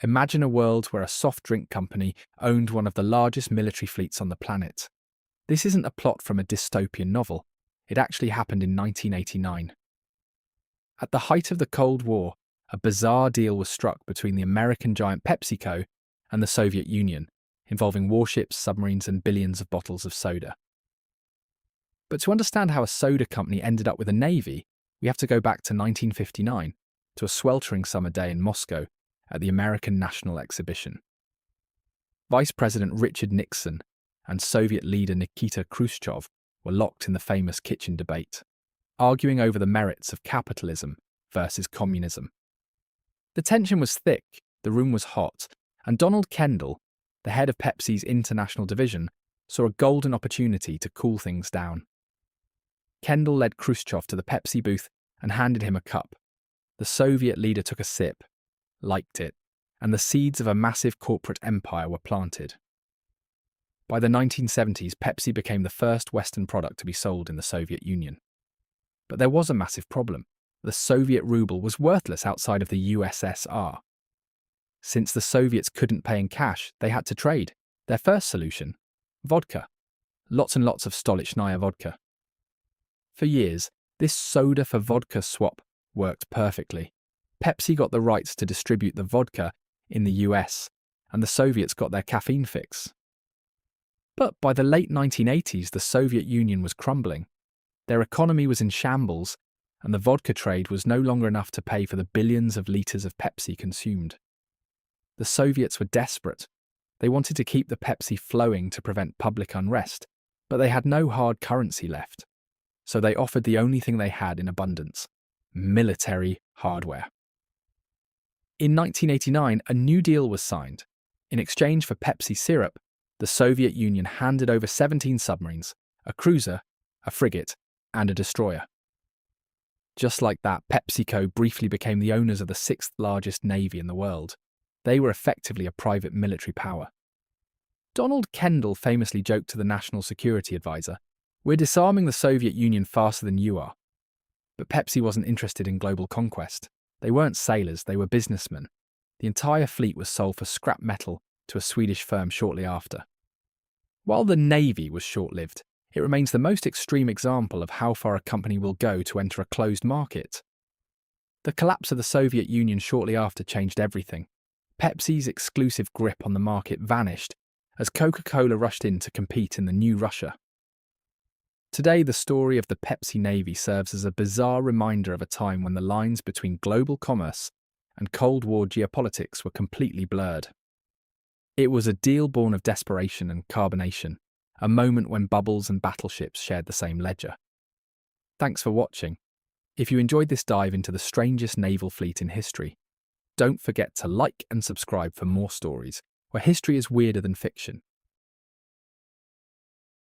Imagine a world where a soft drink company owned one of the largest military fleets on the planet. This isn't a plot from a dystopian novel. It actually happened in 1989. At the height of the Cold War, a bizarre deal was struck between the American giant PepsiCo and the Soviet Union, involving warships, submarines, and billions of bottles of soda. But to understand how a soda company ended up with a navy, we have to go back to 1959, to a sweltering summer day in Moscow at the American National Exhibition. Vice President Richard Nixon and Soviet leader Nikita Khrushchev were locked in the famous kitchen debate, arguing over the merits of capitalism versus communism. The tension was thick, the room was hot, and Donald Kendall, the head of Pepsi's international division, saw a golden opportunity to cool things down. Kendall led Khrushchev to the Pepsi booth and handed him a cup. The Soviet leader took a sip, liked it, and the seeds of a massive corporate empire were planted. By the 1970s, Pepsi became the first Western product to be sold in the Soviet Union. But there was a massive problem. The Soviet ruble was worthless outside of the USSR. Since the Soviets couldn't pay in cash, they had to trade. Their first solution? Vodka. Lots and lots of Stolichnaya vodka. For years, this soda for vodka swap worked perfectly. Pepsi got the rights to distribute the vodka in the US, and the Soviets got their caffeine fix. But by the late 1980s, the Soviet Union was crumbling. Their economy was in shambles, and the vodka trade was no longer enough to pay for the billions of litres of Pepsi consumed. The Soviets were desperate. They wanted to keep the Pepsi flowing to prevent public unrest, but they had no hard currency left. So they offered the only thing they had in abundance: military hardware. In 1989, a new deal was signed. In exchange for Pepsi syrup, the Soviet Union handed over 17 submarines, a cruiser, a frigate, and a destroyer. Just like that, PepsiCo briefly became the owners of the sixth largest navy in the world. They were effectively a private military power. Donald Kendall famously joked to the National Security Advisor, "We're disarming the Soviet Union faster than you are." But Pepsi wasn't interested in global conquest. They weren't sailors, they were businessmen. The entire fleet was sold for scrap metal to a Swedish firm shortly after. While the Navy was short-lived, it remains the most extreme example of how far a company will go to enter a closed market. The collapse of the Soviet Union shortly after changed everything. Pepsi's exclusive grip on the market vanished as Coca-Cola rushed in to compete in the new Russia. Today, the story of the Pepsi Navy serves as a bizarre reminder of a time when the lines between global commerce and Cold War geopolitics were completely blurred. It was a deal born of desperation and carbonation, a moment when bubbles and battleships shared the same ledger. Thanks for watching. If you enjoyed this dive into the strangest naval fleet in history, don't forget to like and subscribe for more stories where history is weirder than fiction.